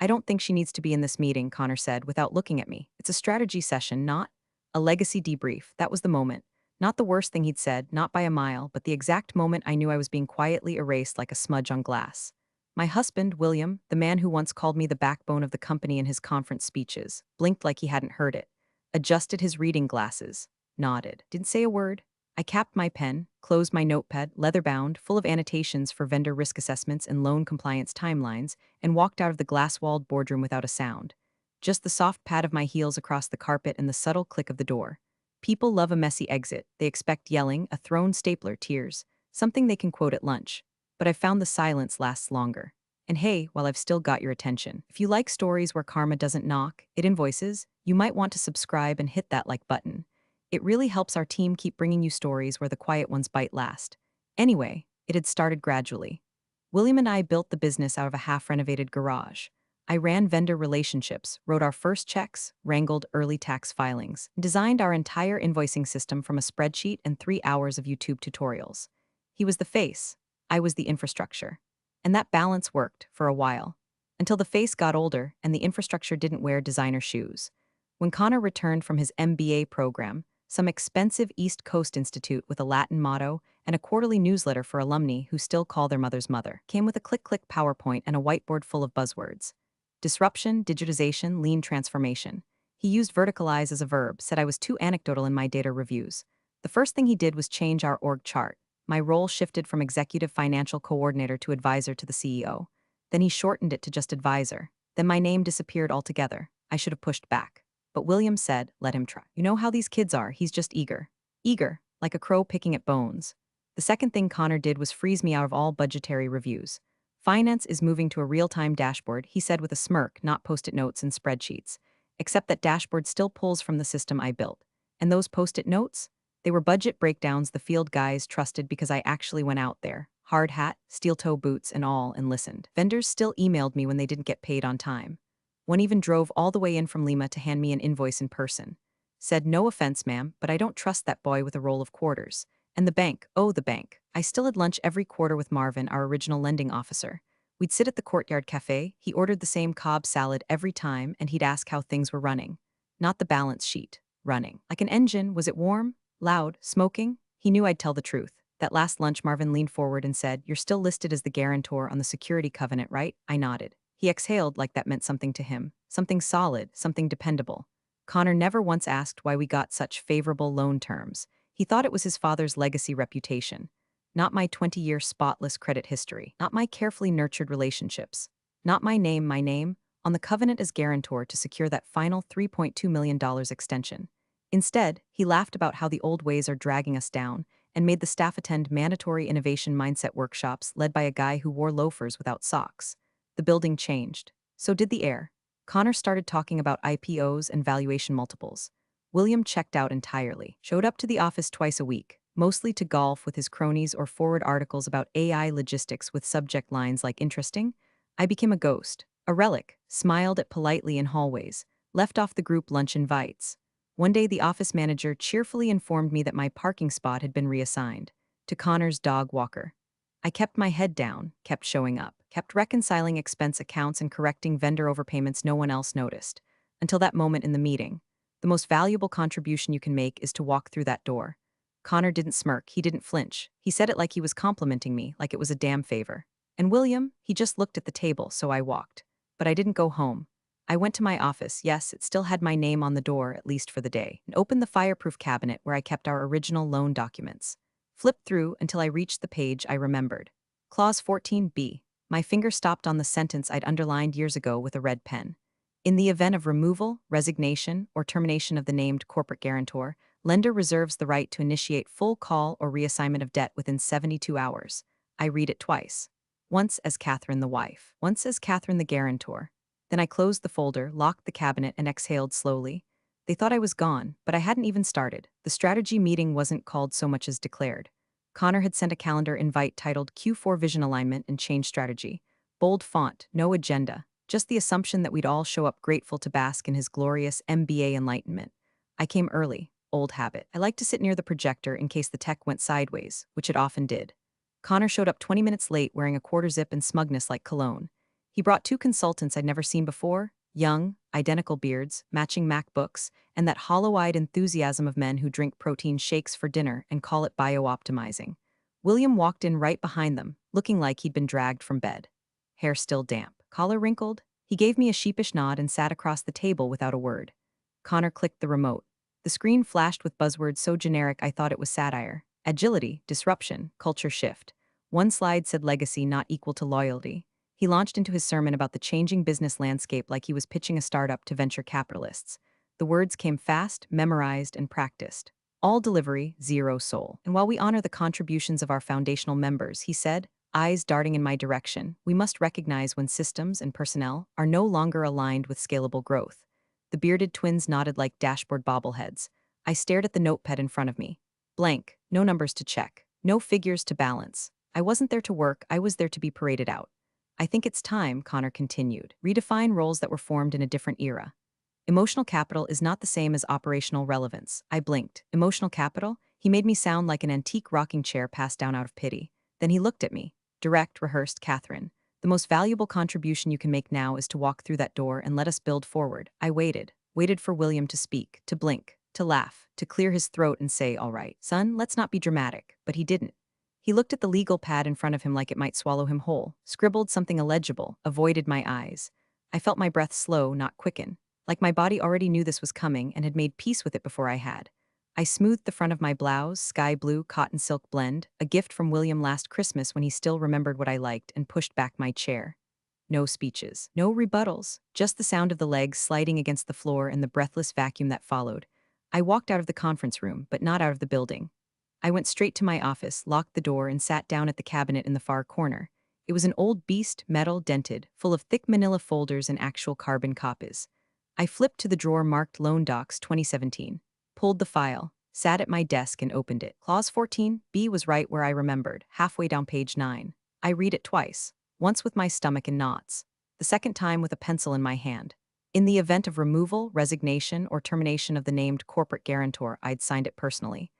I don't think she needs to be in this meeting, Connor said without looking at me. It's a strategy session, not a legacy debrief. That was the moment. Not the worst thing he'd said, not by a mile, but the exact moment I knew I was being quietly erased like a smudge on glass. My husband, William, the man who once called me the backbone of the company in his conference speeches, blinked like he hadn't heard it, adjusted his reading glasses, nodded, didn't say a word. I capped my pen, closed my notepad, leather-bound, full of annotations for vendor risk assessments and loan compliance timelines, and walked out of the glass-walled boardroom without a sound. Just the soft pad of my heels across the carpet and the subtle click of the door. People love a messy exit. They expect yelling, a thrown stapler, tears, something they can quote at lunch. But I've found the silence lasts longer. And hey, while I've still got your attention, if you like stories where karma doesn't knock, it invoices, you might want to subscribe and hit that like button. It really helps our team keep bringing you stories where the quiet ones bite last. Anyway, it had started gradually. William and I built the business out of a half-renovated garage. I ran vendor relationships, wrote our first checks, wrangled early tax filings, and designed our entire invoicing system from a spreadsheet and 3 hours of YouTube tutorials. He was the face, I was the infrastructure. And that balance worked for a while, until the face got older and the infrastructure didn't wear designer shoes. When Connor returned from his MBA program, some expensive East Coast institute with a Latin motto and a quarterly newsletter for alumni who still call their mother's mother, came with a click-click PowerPoint and a whiteboard full of buzzwords. Disruption, digitization, lean transformation. He used verticalize as a verb, said I was too anecdotal in my data reviews. The first thing he did was change our org chart. My role shifted from executive financial coordinator to advisor to the CEO. Then he shortened it to just advisor. Then my name disappeared altogether. I should have pushed back. But William said, let him try. You know how these kids are, he's just eager. Eager, like a crow picking at bones. The second thing Connor did was freeze me out of all budgetary reviews. Finance is moving to a real-time dashboard, he said with a smirk, not post-it notes and spreadsheets. Except that dashboard still pulls from the system I built. And those post-it notes? They were budget breakdowns the field guys trusted because I actually went out there. Hard hat, steel-toe boots, and all, and listened. Vendors still emailed me when they didn't get paid on time. One even drove all the way in from Lima to hand me an invoice in person. Said, no offense, ma'am, but I don't trust that boy with a roll of quarters. And the bank, oh, the bank. I still had lunch every quarter with Marvin, our original lending officer. We'd sit at the Courtyard Cafe, he ordered the same Cobb salad every time, and he'd ask how things were running. Not the balance sheet. Running. Like an engine, was it warm? Loud? Smoking? He knew I'd tell the truth. That last lunch, Marvin leaned forward and said, you're still listed as the guarantor on the security covenant, right? I nodded. He exhaled like that meant something to him. Something solid, something dependable. Connor never once asked why we got such favorable loan terms. He thought it was his father's legacy reputation. Not my 20-year spotless credit history. Not my carefully nurtured relationships. Not my name, on the covenant as guarantor to secure that final $3.2 million extension. Instead, he laughed about how the old ways are dragging us down and made the staff attend mandatory innovation mindset workshops led by a guy who wore loafers without socks. The building changed. So did the air. Connor started talking about IPOs and valuation multiples. William checked out entirely, showed up to the office twice a week, mostly to golf with his cronies or forward articles about AI logistics with subject lines like interesting. I became a ghost, a relic, smiled at politely in hallways, left off the group lunch invites. One day the office manager cheerfully informed me that my parking spot had been reassigned to Connor's dog walker. I kept my head down, kept showing up, kept reconciling expense accounts and correcting vendor overpayments no one else noticed. Until that moment in the meeting. The most valuable contribution you can make is to walk through that door. Connor didn't smirk, he didn't flinch. He said it like he was complimenting me, like it was a damn favor. And William, he just looked at the table, so I walked. But I didn't go home. I went to my office, yes, it still had my name on the door, at least for the day, and opened the fireproof cabinet where I kept our original loan documents. Flipped through until I reached the page I remembered. Clause 14b. My finger stopped on the sentence I'd underlined years ago with a red pen. In the event of removal, resignation, or termination of the named corporate guarantor, lender reserves the right to initiate full call or reassignment of debt within 72 hours. I read it twice. Once as Catherine the wife, once as Catherine the guarantor. Then I closed the folder, locked the cabinet, and exhaled slowly. They thought I was gone, but I hadn't even started. The strategy meeting wasn't called so much as declared. Connor had sent a calendar invite titled Q4 Vision Alignment and Change Strategy. Bold font, no agenda, just the assumption that we'd all show up grateful to bask in his glorious MBA enlightenment. I came early, old habit. I liked to sit near the projector in case the tech went sideways, which it often did. Connor showed up 20 minutes late wearing a quarter zip and smugness like cologne. He He brought two consultants I'd never seen before, young, identical beards, matching MacBooks, and that hollow-eyed enthusiasm of men who drink protein shakes for dinner and call it bio-optimizing. William walked in right behind them, looking like he'd been dragged from bed. Hair still damp, collar wrinkled. He gave me a sheepish nod and sat across the table without a word. Connor clicked the remote. The screen flashed with buzzwords so generic I thought it was satire. Agility, disruption, culture shift. One slide said legacy not equal to loyalty. He launched into his sermon about the changing business landscape like he was pitching a startup to venture capitalists. The words came fast, memorized, and practiced. All delivery, zero soul. And while we honor the contributions of our foundational members, he said, eyes darting in my direction, we must recognize when systems and personnel are no longer aligned with scalable growth. The bearded twins nodded like dashboard bobbleheads. I stared at the notepad in front of me. Blank, no numbers to check, no figures to balance. I wasn't there to work, I was there to be paraded out. I think it's time, Connor continued, redefine roles that were formed in a different era. Emotional capital is not the same as operational relevance. I blinked. Emotional capital? He made me sound like an antique rocking chair passed down out of pity. Then he looked at me. Direct, rehearsed, Catherine. The most valuable contribution you can make now is to walk through that door and let us build forward. I waited for William to speak, to blink, to laugh, to clear his throat and say, all right, son, let's not be dramatic. But he didn't. He looked at the legal pad in front of him like it might swallow him whole, scribbled something illegible, avoided my eyes. I felt my breath slow, not quicken, like my body already knew this was coming and had made peace with it before I had. I smoothed the front of my blouse, sky blue cotton silk blend, a gift from William last Christmas when he still remembered what I liked, and pushed back my chair. No speeches, no rebuttals, just the sound of the legs sliding against the floor and the breathless vacuum that followed. I walked out of the conference room, but not out of the building. I went straight to my office, locked the door, and sat down at the cabinet in the far corner. It was an old beast, metal, dented, full of thick manila folders and actual carbon copies. I flipped to the drawer marked Loan Docs 2017, pulled the file, sat at my desk and opened it. Clause 14B was right where I remembered, halfway down page 9. I read it twice, once with my stomach in knots, the second time with a pencil in my hand. In the event of removal, resignation, or termination of the named corporate guarantor, I'd signed it personally.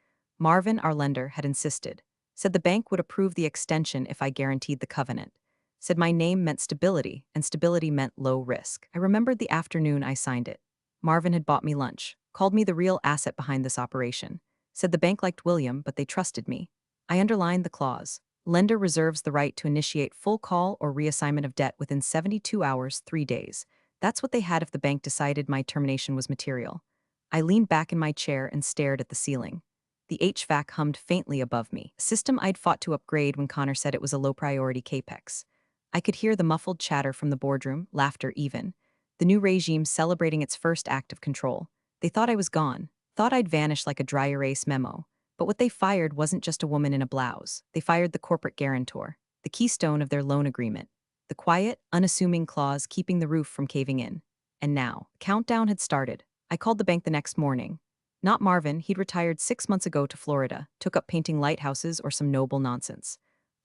Marvin, our lender, had insisted. Said the bank would approve the extension if I guaranteed the covenant. Said my name meant stability, and stability meant low risk. I remembered the afternoon I signed it. Marvin had bought me lunch, called me the real asset behind this operation. Said the bank liked William, but they trusted me. I underlined the clause. Lender reserves the right to initiate full call or reassignment of debt within 72 hours, 3 days. That's what they had if the bank decided my termination was material. I leaned back in my chair and stared at the ceiling. The HVAC hummed faintly above me, a system I'd fought to upgrade when Connor said it was a low-priority capex. I could hear the muffled chatter from the boardroom, laughter even. The new regime celebrating its first act of control. They thought I was gone, thought I'd vanish like a dry erase memo. But what they fired wasn't just a woman in a blouse. They fired the corporate guarantor, the keystone of their loan agreement. The quiet, unassuming clause keeping the roof from caving in. And now, the countdown had started. I called the bank the next morning. Not Marvin, he'd retired 6 months ago to Florida, took up painting lighthouses or some noble nonsense.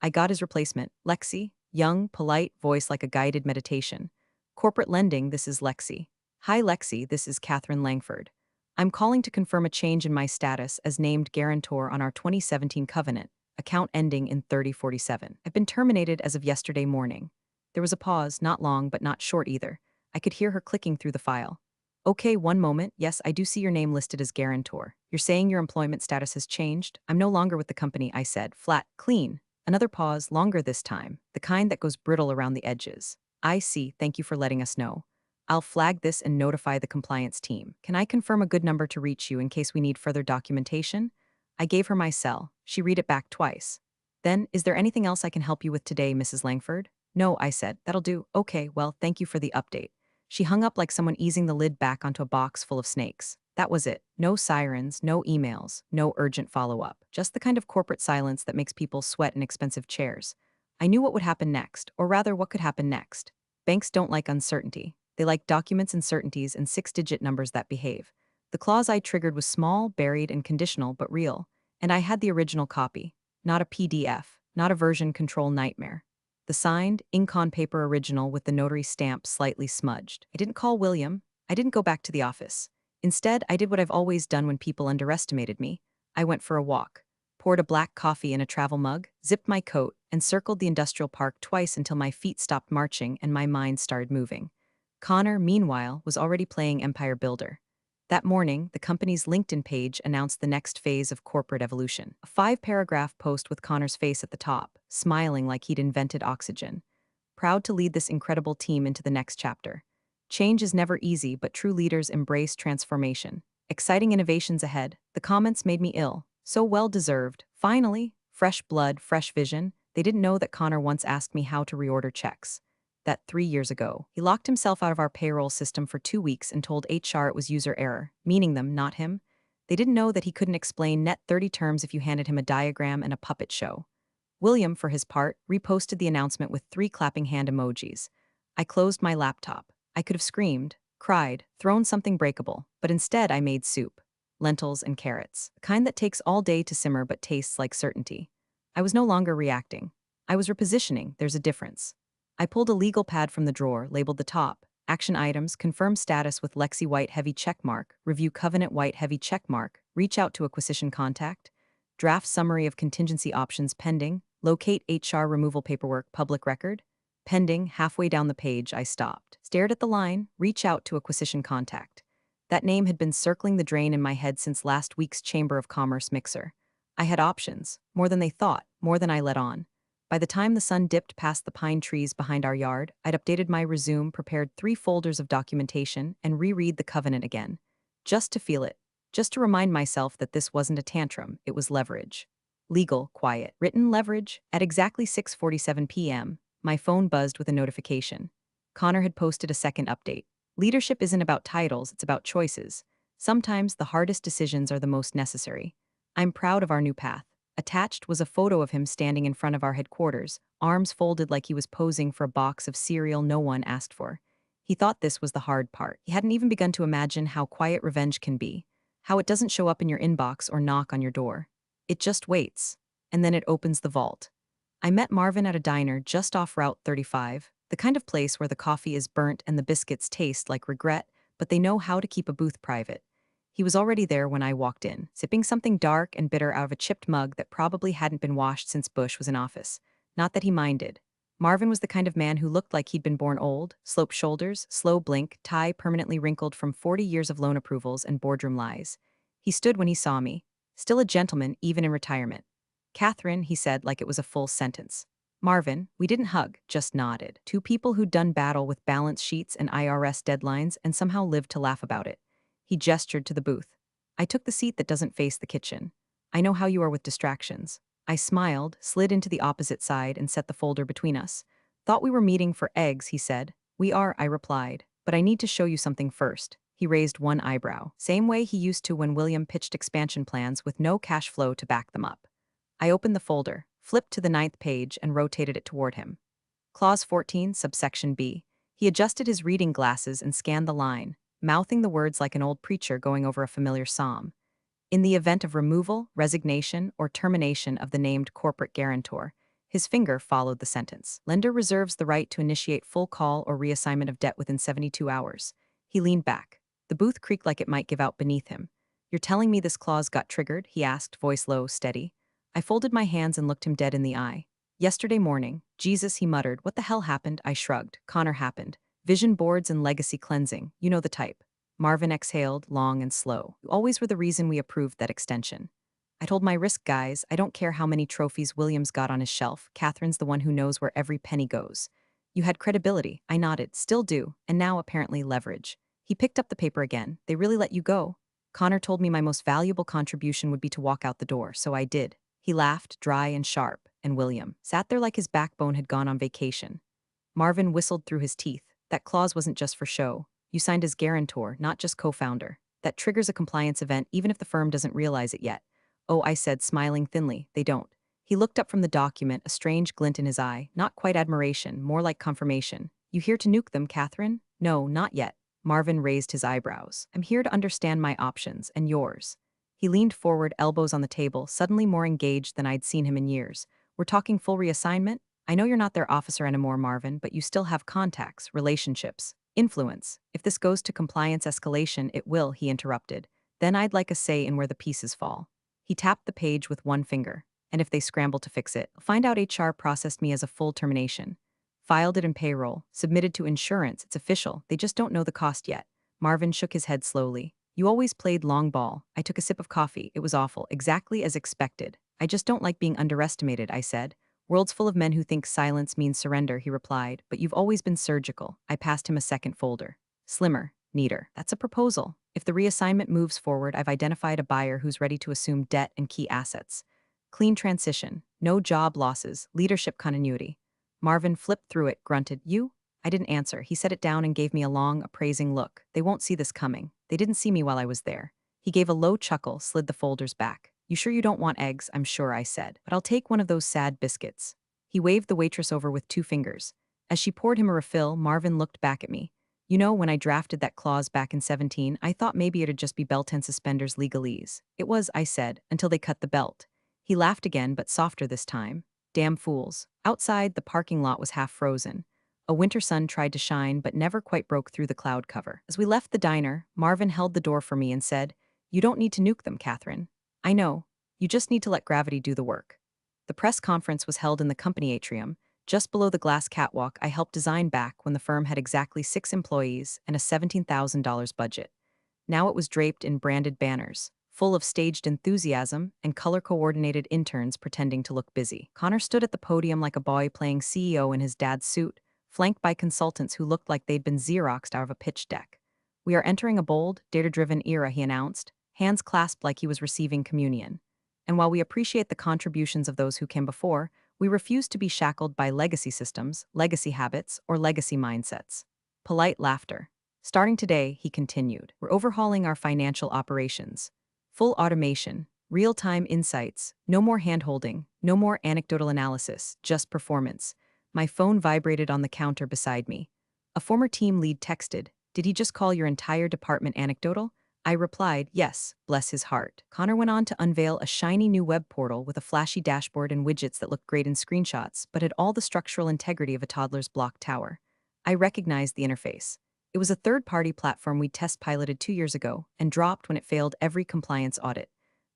I got his replacement, Lexi, young, polite, voice like a guided meditation. Corporate lending, this is Lexi. Hi Lexi, this is Catherine Langford. I'm calling to confirm a change in my status as named guarantor on our 2017 covenant, account ending in 3047. I've been terminated as of yesterday morning. There was a pause, not long but not short either. I could hear her clicking through the file. Okay, one moment. Yes, I do see your name listed as guarantor. You're saying your employment status has changed? I'm no longer with the company, I said, flat, clean. Another pause, longer this time, the kind that goes brittle around the edges. I see, thank you for letting us know. I'll flag this and notify the compliance team. Can I confirm a good number to reach you in case we need further documentation? I gave her my cell. She read it back twice. Then, is there anything else I can help you with today, Mrs. Langford? No, I said, that'll do. Okay, well, thank you for the update. She hung up like someone easing the lid back onto a box full of snakes. That was it. No sirens, no emails, no urgent follow-up. Just the kind of corporate silence that makes people sweat in expensive chairs. I knew what would happen next, or rather what could happen next. Banks don't like uncertainty. They like documents and certainties and 6-digit numbers that behave. The clause I triggered was small, buried, and conditional, but real. And I had the original copy. Not a PDF, not a version control nightmare. The signed, ink on paper original with the notary stamp slightly smudged. I didn't call William. I didn't go back to the office. Instead, I did what I've always done when people underestimated me. I went for a walk. poured a black coffee in a travel mug, zipped my coat, and circled the industrial park twice until my feet stopped marching and my mind started moving. Connor, meanwhile, was already playing Empire Builder. That morning, the company's LinkedIn page announced the next phase of corporate evolution. A 5-paragraph post with Connor's face at the top, smiling like he'd invented oxygen. Proud to lead this incredible team into the next chapter. Change is never easy, but true leaders embrace transformation. Exciting innovations ahead. The comments made me ill. So well deserved. Finally, fresh blood, fresh vision. They didn't know that Connor once asked me how to reorder checks. That 3 years ago. He locked himself out of our payroll system for 2 weeks and told HR it was user error, meaning them, not him. They didn't know that he couldn't explain net 30 terms if you handed him a diagram and a puppet show. William, for his part, reposted the announcement with 3 clapping hand emojis. I closed my laptop. I could have screamed, cried, thrown something breakable, but instead I made soup. Lentils and carrots. The kind that takes all day to simmer but tastes like certainty. I was no longer reacting. I was repositioning. There's a difference. I pulled a legal pad from the drawer, labeled the top. Action items, confirm status with Lexi White heavy checkmark, review Covenant White heavy checkmark, reach out to acquisition contact, draft summary of contingency options pending, locate HR removal paperwork public record. Pending, halfway down the page, I stopped. Stared at the line, reach out to acquisition contact. That name had been circling the drain in my head since last week's Chamber of Commerce mixer. I had options, more than they thought, more than I let on. By the time the sun dipped past the pine trees behind our yard, I'd updated my resume, prepared 3 folders of documentation, and reread the covenant again. Just to feel it. Just to remind myself that this wasn't a tantrum, it was leverage. Legal, quiet, written leverage. At exactly 6:47 p.m., my phone buzzed with a notification. Connor had posted a second update. Leadership isn't about titles, it's about choices. Sometimes the hardest decisions are the most necessary. I'm proud of our new path. Attached was a photo of him standing in front of our headquarters, arms folded like he was posing for a box of cereal no one asked for. He thought this was the hard part. He hadn't even begun to imagine how quiet revenge can be, how it doesn't show up in your inbox or knock on your door. It just waits, and then it opens the vault. I met Marvin at a diner just off Route 35, the kind of place where the coffee is burnt and the biscuits taste like regret, but they know how to keep a booth private. He was already there when I walked in, sipping something dark and bitter out of a chipped mug that probably hadn't been washed since Bush was in office. Not that he minded. Marvin was the kind of man who looked like he'd been born old, sloped shoulders, slow blink, tie permanently wrinkled from 40 years of loan approvals and boardroom lies. He stood when he saw me, still a gentleman even in retirement. "Catherine," he said like it was a full sentence. Marvin, we didn't hug, just nodded. 2 people who'd done battle with balance sheets and IRS deadlines and somehow lived to laugh about it. He gestured to the booth. I took the seat that doesn't face the kitchen. I know how you are with distractions. I smiled, slid into the opposite side, and set the folder between us. Thought we were meeting for eggs, he said. We are, I replied. But I need to show you something first. He raised one eyebrow, same way he used to when William pitched expansion plans with no cash flow to back them up. I opened the folder, flipped to the 9th page, and rotated it toward him. Clause 14, subsection B. He adjusted his reading glasses and scanned the line, mouthing the words like an old preacher going over a familiar psalm. In the event of removal, resignation, or termination of the named corporate guarantor, his finger followed the sentence. Lender reserves the right to initiate full call or reassignment of debt within 72 hours. He leaned back. The booth creaked like it might give out beneath him. You're telling me this clause got triggered? He asked, voice low, steady. I folded my hands and looked him dead in the eye. Yesterday morning, Jesus, he muttered. What the hell happened? I shrugged. Connor happened. Vision boards and legacy cleansing. You know the type. Marvin exhaled, long and slow. You always were the reason we approved that extension. I told my risk guys, I don't care how many trophies Williams got on his shelf. Catherine's the one who knows where every penny goes. You had credibility. I nodded. Still do. And now apparently leverage. He picked up the paper again. They really let you go. Connor told me my most valuable contribution would be to walk out the door, so I did. He laughed, dry and sharp, and William sat there like his backbone had gone on vacation. Marvin whistled through his teeth. That clause wasn't just for show. You signed as guarantor, not just co-founder. That triggers a compliance event even if the firm doesn't realize it yet. Oh, I said, smiling thinly, they don't. He looked up from the document, a strange glint in his eye, not quite admiration, more like confirmation. You here to nuke them, Catherine? No, not yet. Marvin raised his eyebrows. I'm here to understand my options, and yours. He leaned forward, elbows on the table, suddenly more engaged than I'd seen him in years. We're talking full reassignment? I know you're not their officer anymore, Marvin, but you still have contacts, relationships, influence. If this goes to compliance escalation, it will, he interrupted. Then I'd like a say in where the pieces fall. He tapped the page with one finger. And if they scramble to fix it, find out HR processed me as a full termination. Filed it in payroll, submitted to insurance, it's official, they just don't know the cost yet. Marvin shook his head slowly. You always played long ball. I took a sip of coffee. It was awful, exactly as expected. I just don't like being underestimated, I said. World's full of men who think silence means surrender, he replied, but you've always been surgical. I passed him a second folder. Slimmer, neater. That's a proposal. If the reassignment moves forward, I've identified a buyer who's ready to assume debt and key assets. Clean transition, no job losses, leadership continuity. Marvin flipped through it, grunted, You? I didn't answer. He set it down and gave me a long, appraising look. They won't see this coming. They didn't see me while I was there. He gave a low chuckle, slid the folders back. You sure you don't want eggs? I'm sure, I said, but I'll take one of those sad biscuits. He waved the waitress over with 2 fingers. As she poured him a refill, Marvin looked back at me. You know, when I drafted that clause back in 17, I thought maybe it'd just be belt and suspenders legalese. It was, I said, until they cut the belt. He laughed again, but softer this time. Damn fools. Outside, the parking lot was half frozen. A winter sun tried to shine, but never quite broke through the cloud cover. As we left the diner, Marvin held the door for me and said, You don't need to nuke them, Catherine. I know. You just need to let gravity do the work. The press conference was held in the company atrium, just below the glass catwalk I helped design back when the firm had exactly 6 employees and a $17,000 budget. Now it was draped in branded banners, full of staged enthusiasm and color-coordinated interns pretending to look busy. Connor stood at the podium like a boy playing CEO in his dad's suit, flanked by consultants who looked like they'd been Xeroxed out of a pitch deck. We are entering a bold, data-driven era, he announced, hands clasped like he was receiving communion. And while we appreciate the contributions of those who came before, we refuse to be shackled by legacy systems, legacy habits, or legacy mindsets. Polite laughter. Starting today, he continued, we're overhauling our financial operations. Full automation, real-time insights, no more hand-holding, no more anecdotal analysis, just performance. My phone vibrated on the counter beside me. A former team lead texted, Did he just call your entire department anecdotal? I replied, Yes, bless his heart. Connor went on to unveil a shiny new web portal with a flashy dashboard and widgets that looked great in screenshots, but had all the structural integrity of a toddler's block tower. I recognized the interface. It was a third-party platform we test-piloted 2 years ago and dropped when it failed every compliance audit.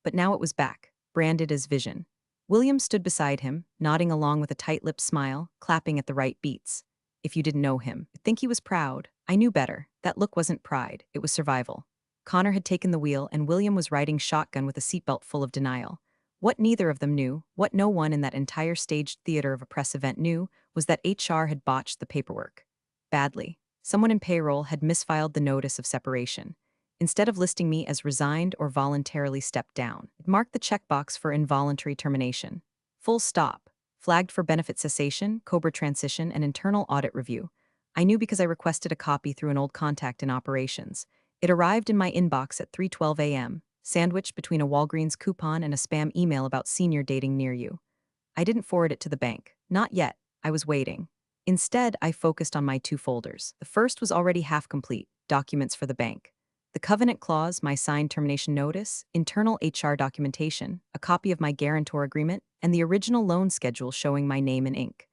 But now it was back, branded as Vision. William stood beside him, nodding along with a tight-lipped smile, clapping at the right beats. If you didn't know him, you'd think he was proud. I knew better. That look wasn't pride, it was survival. Connor had taken the wheel and William was riding shotgun with a seatbelt full of denial. What neither of them knew, what no one in that entire staged theater of a press event knew, was that HR had botched the paperwork. Badly. Someone in payroll had misfiled the notice of separation. Instead of listing me as resigned or voluntarily stepped down, it marked the checkbox for involuntary termination. Full stop. Flagged for benefit cessation, COBRA transition, and internal audit review. I knew because I requested a copy through an old contact in operations. It arrived in my inbox at 3:12 a.m., sandwiched between a Walgreens coupon and a spam email about senior dating near you. I didn't forward it to the bank. Not yet. I was waiting. Instead, I focused on my 2 folders. The first was already half complete, documents for the bank. The covenant clause, my signed termination notice, internal HR documentation, a copy of my guarantor agreement, and the original loan schedule showing my name in ink.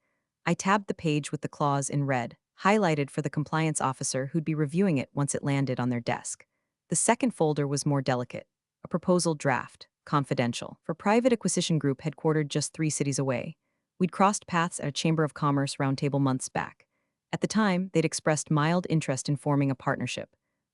I tabbed the page with the clause in red, highlighted for the compliance officer who'd be reviewing it once it landed on their desk. The second folder was more delicate, a proposal draft, confidential, for private acquisition group headquartered just 3 cities away. We'd crossed paths at a Chamber of Commerce roundtable months back. At the time, they'd expressed mild interest in forming a partnership.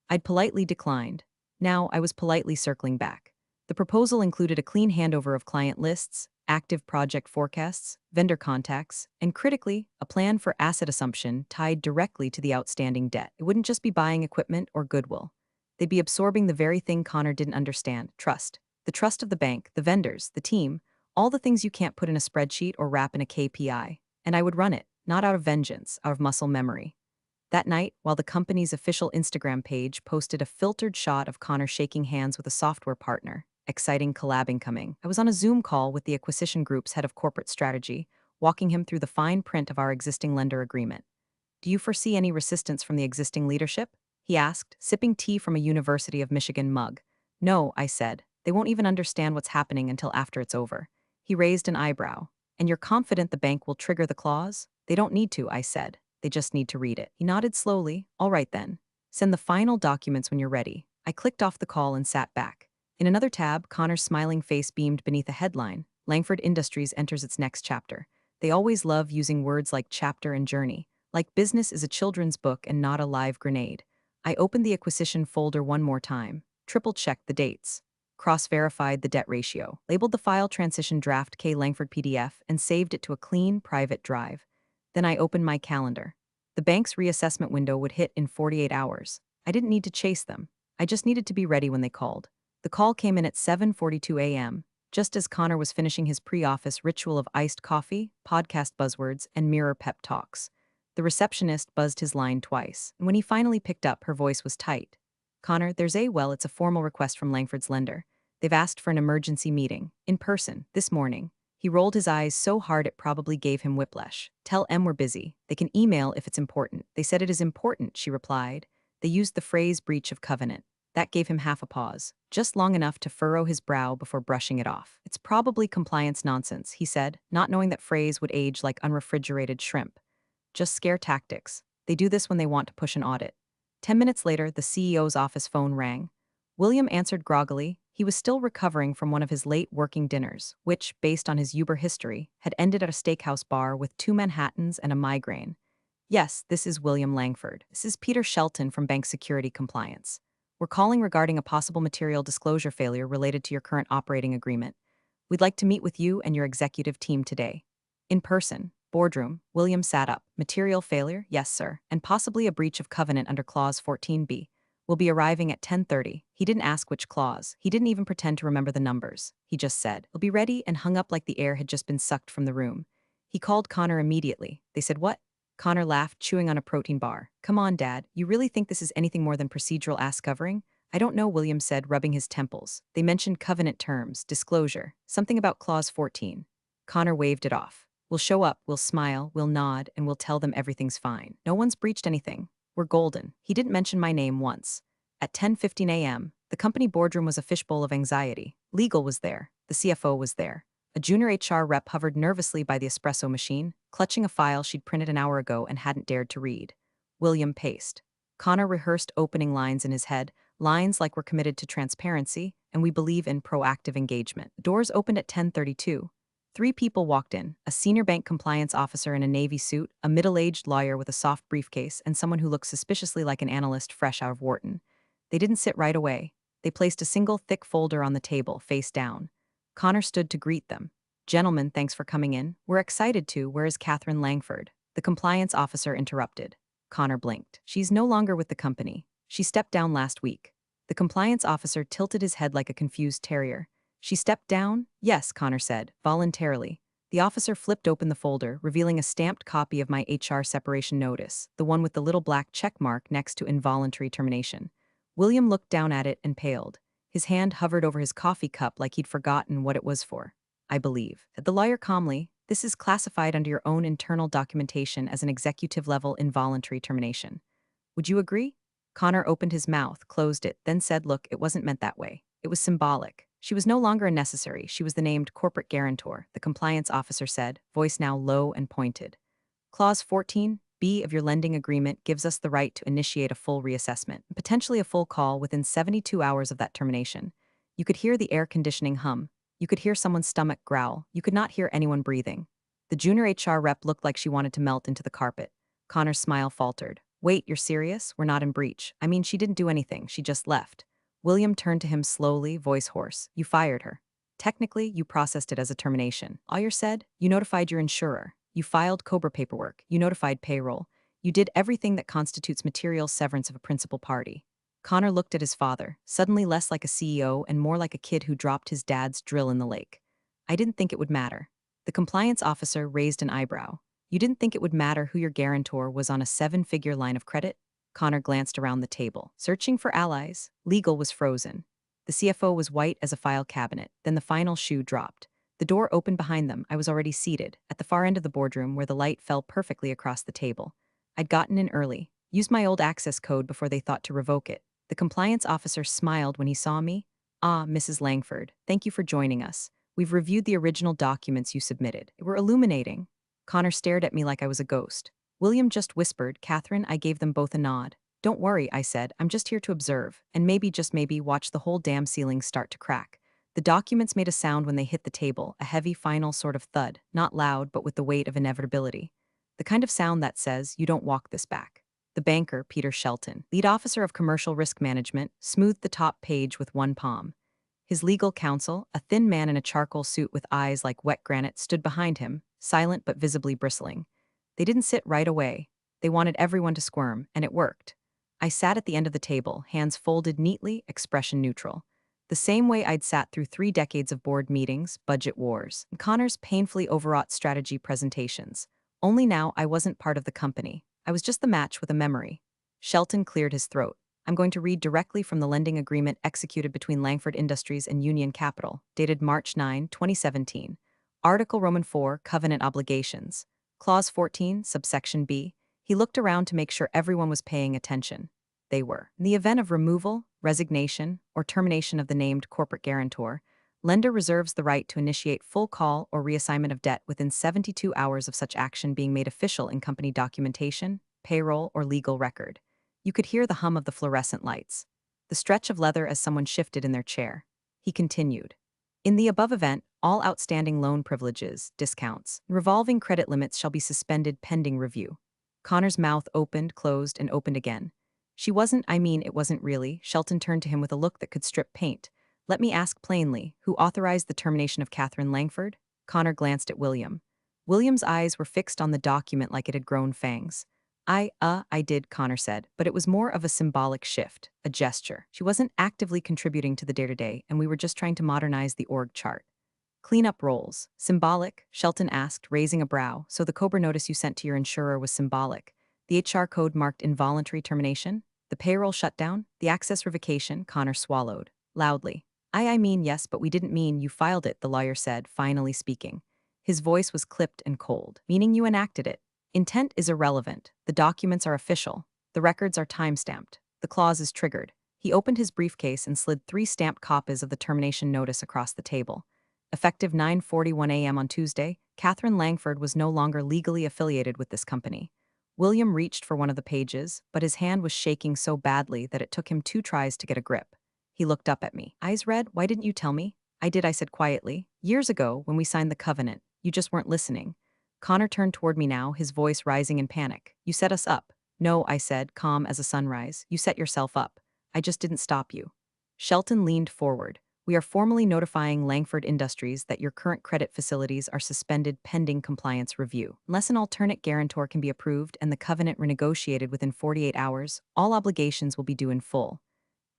I'd politely declined. Now I was politely circling back. The proposal included a clean handover of client lists, active project forecasts, vendor contacts, and critically, a plan for asset assumption tied directly to the outstanding debt. It wouldn't just be buying equipment or goodwill. They'd be absorbing the very thing Connor didn't understand, trust. The trust of the bank, the vendors, the team, all the things you can't put in a spreadsheet or wrap in a KPI. And I would run it, not out of vengeance, out of muscle memory. That night, while the company's official Instagram page posted a filtered shot of Connor shaking hands with a software partner, exciting collab incoming, I was on a Zoom call with the acquisition group's head of corporate strategy, walking him through the fine print of our existing lender agreement. Do you foresee any resistance from the existing leadership? He asked, sipping tea from a University of Michigan mug. No, I said. They won't even understand what's happening until after it's over. He raised an eyebrow. And you're confident the bank will trigger the clause? They don't need to, I said. They just need to read it. He nodded slowly. All right then. Send the final documents when you're ready. I clicked off the call and sat back. In another tab, Connor's smiling face beamed beneath a headline: Langford Industries enters its next chapter. They always love using words like chapter and journey, like business is a children's book and not a live grenade. I opened the acquisition folder one more time, triple-checked the dates, cross-verified the debt ratio, labeled the file transition draft K Langford PDF, and saved it to a clean, private drive. Then I opened my calendar. The bank's reassessment window would hit in 48 hours. I didn't need to chase them. I just needed to be ready when they called. The call came in at 7:42 a.m., just as Connor was finishing his pre-office ritual of iced coffee, podcast buzzwords, and mirror pep talks. The receptionist buzzed his line twice, and when he finally picked up, her voice was tight. Connor, it's a formal request from Langford's lender. They've asked for an emergency meeting, in person, this morning. He rolled his eyes so hard it probably gave him whiplash. Tell M we're busy. They can email if it's important. They said it is important, she replied. They used the phrase breach of covenant. That gave him half a pause, just long enough to furrow his brow before brushing it off. It's probably compliance nonsense, he said, not knowing that phrase would age like unrefrigerated shrimp. Just scare tactics. They do this when they want to push an audit. 10 minutes later, the CEO's office phone rang. William answered groggily. He was still recovering from one of his late working dinners, which, based on his Uber history, had ended at a steakhouse bar with 2 Manhattans and a migraine. Yes, this is William Langford. This is Peter Shelton from Bank Security Compliance. We're calling regarding a possible material disclosure failure related to your current operating agreement. We'd like to meet with you and your executive team today. In person, boardroom, William sat up. Material failure? Yes, sir. And possibly a breach of covenant under Clause 14B. We'll be arriving at 10:30. He didn't ask which clause. He didn't even pretend to remember the numbers. He just said, "We'll be ready," and hung up like the air had just been sucked from the room. He called Connor immediately. They said, "What?" Connor laughed, chewing on a protein bar. "Come on, Dad. You really think this is anything more than procedural ass covering?" "I don't know," William said, rubbing his temples. "They mentioned covenant terms, disclosure, something about Clause 14. Connor waved it off. "We'll show up, we'll smile, we'll nod, and we'll tell them everything's fine. No one's breached anything. We're golden." He didn't mention my name once. At 10:15 a.m., the company boardroom was a fishbowl of anxiety. Legal was there. The CFO was there. A junior HR rep hovered nervously by the espresso machine, clutching a file she'd printed an hour ago and hadn't dared to read. William paced. Connor rehearsed opening lines in his head, lines like we're committed to transparency, and we believe in proactive engagement. The doors opened at 10:32. 3 people walked in: a senior bank compliance officer in a navy suit, a middle-aged lawyer with a soft briefcase, and someone who looked suspiciously like an analyst fresh out of Wharton. They didn't sit right away. They placed a single thick folder on the table, face down. Connor stood to greet them. "Gentlemen, thanks for coming in. We're excited to. Where is Catherine Langford?" The compliance officer interrupted. Connor blinked. "She's no longer with the company. She stepped down last week." The compliance officer tilted his head like a confused terrier. "She stepped down?" "Yes," Connor said, voluntarily. The officer flipped open the folder, revealing a stamped copy of my HR separation notice, the one with the little black check mark next to involuntary termination. William looked down at it and paled. His hand hovered over his coffee cup like he'd forgotten what it was for. "I believe," said the lawyer calmly, "this is classified under your own internal documentation as an executive-level involuntary termination. Would you agree?" Connor opened his mouth, closed it, then said, "Look, it wasn't meant that way. It was symbolic. She was no longer a necessary. She was the named corporate guarantor," the compliance officer said, voice now low and pointed. "Clause 14B of your lending agreement gives us the right to initiate a full reassessment, potentially a full call within 72 hours of that termination." You could hear the air conditioning hum. You could hear someone's stomach growl. You could not hear anyone breathing. The junior HR rep looked like she wanted to melt into the carpet. Connor's smile faltered. "Wait, you're serious? We're not in breach. I mean, she didn't do anything. She just left." William turned to him slowly, voice hoarse. "You fired her. Technically, you processed it as a termination. Lawyer said, you notified your insurer. You filed COBRA paperwork. You notified payroll. You did everything that constitutes material severance of a principal party." Connor looked at his father, suddenly less like a CEO and more like a kid who dropped his dad's drill in the lake. "I didn't think it would matter." The compliance officer raised an eyebrow. "You didn't think it would matter who your guarantor was on a 7-figure line of credit?" Connor glanced around the table. Searching for allies, legal was frozen. The CFO was white as a file cabinet. Then the final shoe dropped. The door opened behind them. I was already seated, at the far end of the boardroom where the light fell perfectly across the table. I'd gotten in early, used my old access code before they thought to revoke it. The compliance officer smiled when he saw me. "Ah, Mrs. Langford, thank you for joining us. We've reviewed the original documents you submitted. They were illuminating." Connor stared at me like I was a ghost. William just whispered, "Catherine." I gave them both a nod. Don't worry, I said. I'm just here to observe, and maybe, just maybe, watch the whole damn ceiling start to crack. The documents made a sound when they hit the table, a heavy final sort of thud, not loud but with the weight of inevitability. The kind of sound that says, you don't walk this back. The banker, Peter Shelton, lead officer of commercial risk management, smoothed the top page with one palm. His legal counsel, a thin man in a charcoal suit with eyes like wet granite, stood behind him, silent but visibly bristling. They didn't sit right away. They wanted everyone to squirm, and it worked. I sat at the end of the table, hands folded neatly, expression neutral. The same way I'd sat through 3 decades of board meetings, budget wars, and Connor's painfully overwrought strategy presentations. Only now I wasn't part of the company. I was just the match with a memory. Shelton cleared his throat. I'm going to read directly from the lending agreement executed between Langford Industries and Union Capital, dated March 9, 2017. Article Roman 4, Covenant Obligations. Clause 14, subsection B. He looked around to make sure everyone was paying attention. They were. In the event of removal, resignation, or termination of the named corporate guarantor, lender reserves the right to initiate full call or reassignment of debt within 72 hours of such action being made official in company documentation, payroll, or legal record. You could hear the hum of the fluorescent lights, the stretch of leather as someone shifted in their chair. He continued. In the above event, all outstanding loan privileges, discounts, and revolving credit limits shall be suspended pending review. Connor's mouth opened, closed, and opened again. It wasn't really. Shelton turned to him with a look that could strip paint. Let me ask plainly, who authorized the termination of Catherine Langford? Connor glanced at William. William's eyes were fixed on the document like it had grown fangs. I did, Connor said, but it was more of a symbolic shift, a gesture. She wasn't actively contributing to the day-to-day, and we were just trying to modernize the org chart. Clean up roles. Symbolic? Shelton asked, raising a brow. So the COBRA notice you sent to your insurer was symbolic. The HR code marked involuntary termination? The payroll shutdown? The access revocation? Connor swallowed. Loudly. I mean yes, but we didn't mean you filed it, the lawyer said, finally speaking. His voice was clipped and cold. Meaning you enacted it. Intent is irrelevant. The documents are official. The records are time-stamped. The clause is triggered. He opened his briefcase and slid 3 stamped copies of the termination notice across the table. Effective 9:41 a.m. on Tuesday, Catherine Langford was no longer legally affiliated with this company. William reached for one of the pages, but his hand was shaking so badly that it took him 2 tries to get a grip. He looked up at me. Eyes red, why didn't you tell me? I did, I said quietly. Years ago, when we signed the covenant, you just weren't listening. Connor turned toward me now, his voice rising in panic. You set us up. No, I said, calm as a sunrise. You set yourself up. I just didn't stop you. Shelton leaned forward. We are formally notifying Langford Industries that your current credit facilities are suspended pending compliance review. Unless an alternate guarantor can be approved and the covenant renegotiated within 48 hours, all obligations will be due in full.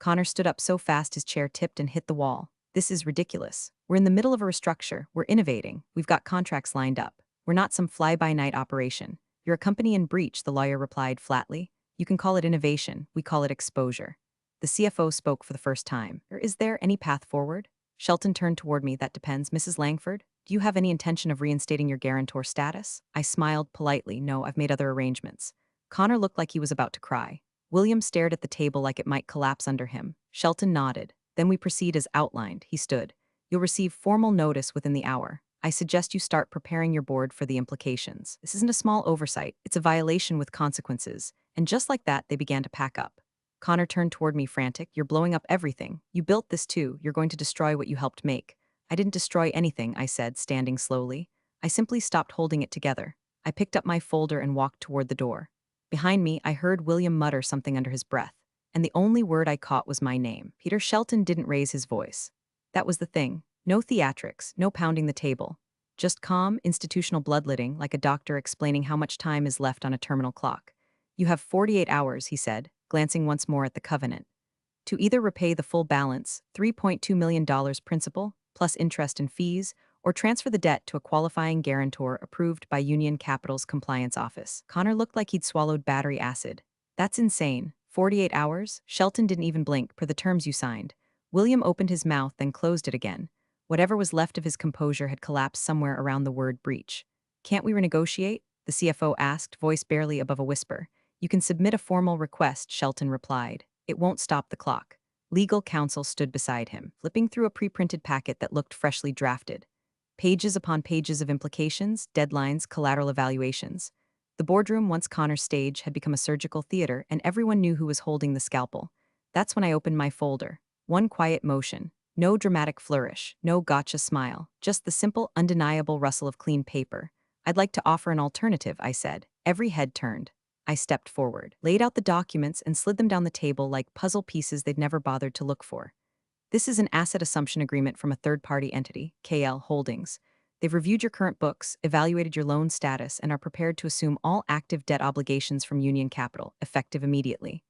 Connor stood up so fast his chair tipped and hit the wall. This is ridiculous. We're in the middle of a restructure. We're innovating. We've got contracts lined up. We're not some fly-by-night operation. You're a company in breach, the lawyer replied flatly. You can call it innovation. We call it exposure. The CFO spoke for the first time. Is there any path forward? Shelton turned toward me. That depends, Mrs. Langford. Do you have any intention of reinstating your guarantor status? I smiled politely. No, I've made other arrangements. Connor looked like he was about to cry. William stared at the table like it might collapse under him. Shelton nodded. Then we proceed as outlined. He stood. You'll receive formal notice within the hour. I suggest you start preparing your board for the implications. This isn't a small oversight. It's a violation with consequences. And just like that, they began to pack up. Connor turned toward me frantic. You're blowing up everything. You built this too. You're going to destroy what you helped make. I didn't destroy anything, I said, standing slowly. I simply stopped holding it together. I picked up my folder and walked toward the door. Behind me, I heard William mutter something under his breath, and the only word I caught was my name. Peter Shelton didn't raise his voice. That was the thing. No theatrics, no pounding the table. Just calm, institutional bloodletting, like a doctor explaining how much time is left on a terminal clock. You have 48 hours, he said, glancing once more at the covenant, to either repay the full balance, $3.2 million principal, plus interest and fees, or transfer the debt to a qualifying guarantor approved by Union Capital's compliance office. Connor looked like he'd swallowed battery acid. That's insane. 48 hours? Shelton didn't even blink, per the terms you signed. William opened his mouth, then closed it again. Whatever was left of his composure had collapsed somewhere around the word breach. Can't we renegotiate? The CFO asked, voice barely above a whisper. You can submit a formal request, Shelton replied. It won't stop the clock. Legal counsel stood beside him, flipping through a pre-printed packet that looked freshly drafted. Pages upon pages of implications, deadlines, collateral evaluations. The boardroom, once Connor's stage, had become a surgical theater, and everyone knew who was holding the scalpel. That's when I opened my folder. One quiet motion. No dramatic flourish, no gotcha smile, just the simple, undeniable rustle of clean paper. "I'd like to offer an alternative," I said. Every head turned. I stepped forward, laid out the documents, and slid them down the table like puzzle pieces they'd never bothered to look for. "This is an asset assumption agreement from a third-party entity, KL Holdings. They've reviewed your current books, evaluated your loan status, and are prepared to assume all active debt obligations from Union Capital, effective immediately."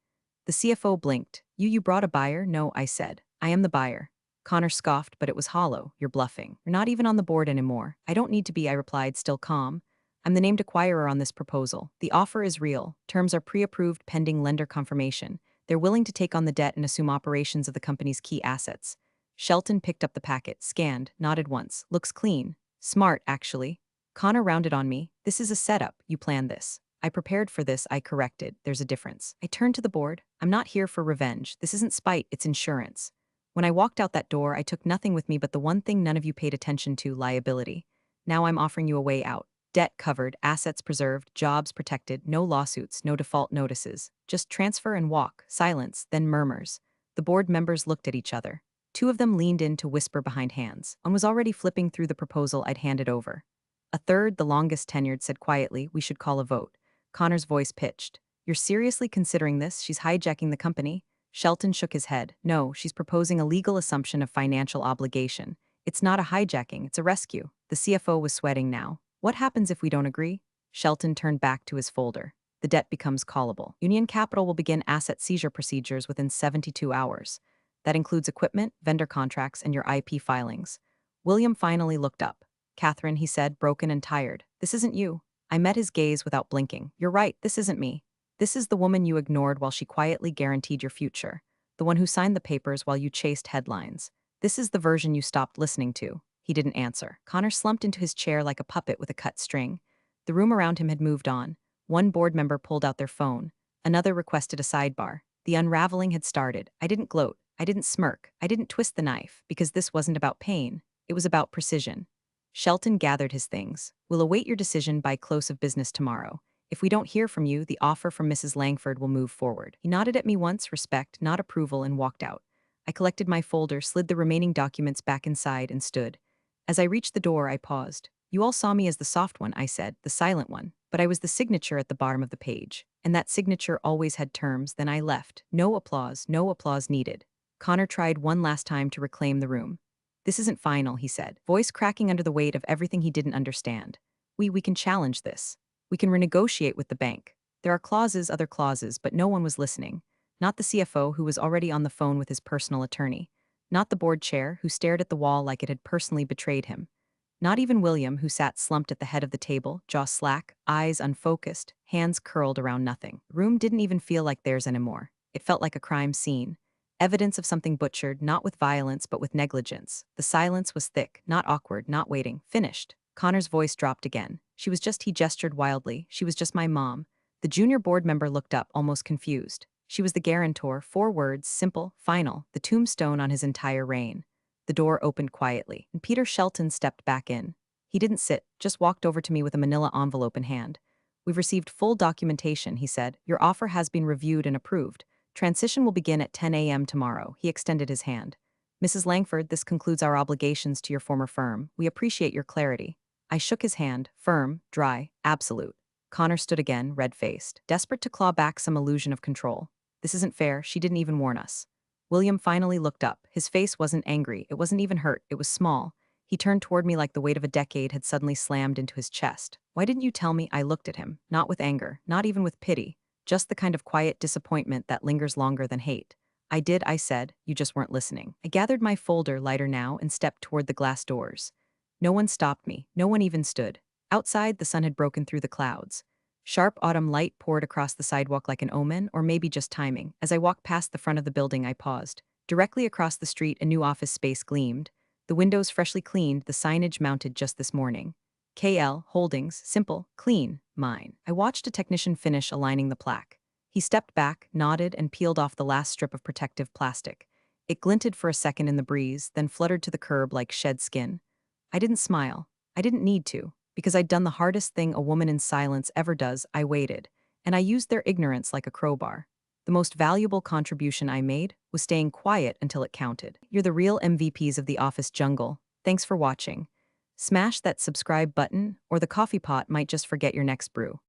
The CFO blinked. You brought a buyer?" "No," I said. "I am the buyer." Connor scoffed, but it was hollow. "You're bluffing. You're not even on the board anymore." "I don't need to be," I replied, still calm. "I'm the named acquirer on this proposal. The offer is real. Terms are pre-approved pending lender confirmation. They're willing to take on the debt and assume operations of the company's key assets." Shelton picked up the packet, scanned, nodded once. "Looks clean. Smart, actually." Connor rounded on me. "This is a setup. You planned this." "I prepared for this," I corrected. "There's a difference." I turned to the board. "I'm not here for revenge. This isn't spite, it's insurance." When I walked out that door, I took nothing with me but the one thing none of you paid attention to: liability. Now I'm offering you a way out. Debt covered, assets preserved, jobs protected, no lawsuits, no default notices. Just transfer and walk. Silence, then murmurs. The board members looked at each other. Two of them leaned in to whisper behind hands. One was already flipping through the proposal I'd handed over. A third, the longest tenured, said quietly, "We should call a vote." Connor's voice pitched. "You're seriously considering this? She's hijacking the company?" Shelton shook his head. "No, she's proposing a legal assumption of financial obligation. It's not a hijacking, it's a rescue." The CFO was sweating now. "What happens if we don't agree?" Shelton turned back to his folder. "The debt becomes callable. Union Capital will begin asset seizure procedures within 72 hours. That includes equipment, vendor contracts, and your IP filings." William finally looked up. "Catherine," he said, broken and tired, "this isn't you." I met his gaze without blinking. "You're right, this isn't me. This is the woman you ignored while she quietly guaranteed your future. The one who signed the papers while you chased headlines. This is the version you stopped listening to." He didn't answer. Connor slumped into his chair like a puppet with a cut string. The room around him had moved on. One board member pulled out their phone. Another requested a sidebar. The unraveling had started. I didn't gloat. I didn't smirk. I didn't twist the knife, because this wasn't about pain. It was about precision. Shelton gathered his things. "We'll await your decision by close of business tomorrow. If we don't hear from you, the offer from Mrs. Langford will move forward." He nodded at me once, respect, not approval, and walked out. I collected my folder, slid the remaining documents back inside, and stood. As I reached the door, I paused. "You all saw me as the soft one," I said, "the silent one. But I was the signature at the bottom of the page. And that signature always had terms. Then I left. No applause needed." Connor tried one last time to reclaim the room. "This isn't final," he said, voice cracking under the weight of everything he didn't understand. We can challenge this. We can renegotiate with the bank. There are clauses, other clauses, but no one was listening. Not the CFO, who was already on the phone with his personal attorney. Not the board chair, who stared at the wall like it had personally betrayed him. Not even William, who sat slumped at the head of the table, jaw slack, eyes unfocused, hands curled around nothing. The room didn't even feel like theirs anymore. It felt like a crime scene. Evidence of something butchered, not with violence, but with negligence. The silence was thick, not awkward, not waiting. "Finished." Connor's voice dropped again. He gestured wildly. "She was just my mom." The junior board member looked up, almost confused. She was the guarantor, 4 words, simple, final, the tombstone on his entire reign. The door opened quietly, and Peter Shelton stepped back in. He didn't sit, just walked over to me with a manila envelope in hand. "We've received full documentation," he said. "Your offer has been reviewed and approved. Transition will begin at 10 a.m. tomorrow." He extended his hand. "Mrs. Langford, this concludes our obligations to your former firm. We appreciate your clarity." I shook his hand, firm, dry, absolute. Connor stood again, red-faced, desperate to claw back some illusion of control. "This isn't fair. She didn't even warn us." William finally looked up. His face wasn't angry. It wasn't even hurt. It was small. He turned toward me like the weight of a decade had suddenly slammed into his chest. "Why didn't you tell me?" I looked at him, not with anger, not even with pity. Just the kind of quiet disappointment that lingers longer than hate. "I did," I said. "You just weren't listening." I gathered my folder, lighter now, and stepped toward the glass doors. No one stopped me. No one even stood. Outside, the sun had broken through the clouds. Sharp autumn light poured across the sidewalk like an omen, or maybe just timing. As I walked past the front of the building, I paused. Directly across the street, a new office space gleamed. The windows freshly cleaned, the signage mounted just this morning. KL Holdings, simple, clean, mine. I watched a technician finish aligning the plaque. He stepped back, nodded, and peeled off the last strip of protective plastic. It glinted for a second in the breeze, then fluttered to the curb like shed skin. I didn't smile. I didn't need to. Because I'd done the hardest thing a woman in silence ever does. I waited, and I used their ignorance like a crowbar. The most valuable contribution I made was staying quiet until it counted. You're the real MVPs of the office jungle. Thanks for watching. Smash that subscribe button, or the coffee pot might just forget your next brew.